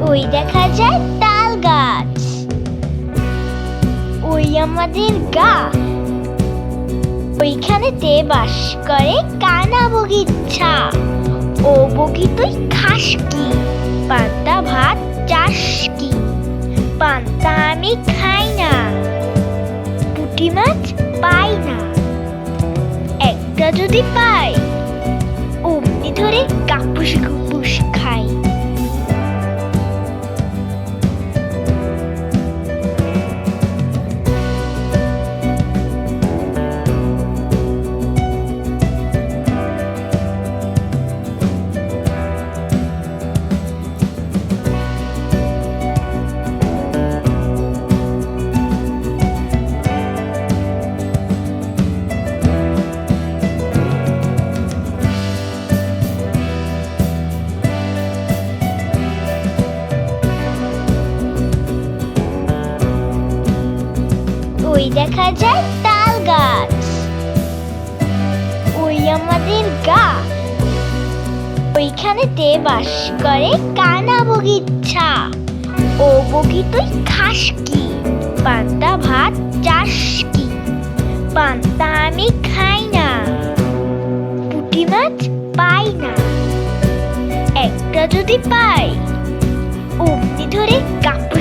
ওই দেখা যায় তাল গাছ, ওই আমাদের গা, ওইখানেতে বাস করে কানা বগিচ্ছা। ও বগি তুই খাস কি? পান্তা ভাত চাস কি? পান্তা আমি খাই না, পুঁটি মাছ পাই না, একটা যদি পাই অমনি ধরে কাপুস কুপুস খাই। ওই দেখা যায় তাল গাছ, ওই আমাদের গা, ওইখানেতে বাস করে কানা বগিচ্ছা। ও বগি তুই খাস কি? পান্তা ভাত চাস কি? পান্তা আমি খাই না, পুঁটি মাছ পাই না, একটা যদি পাই অমনি ধরে কাপ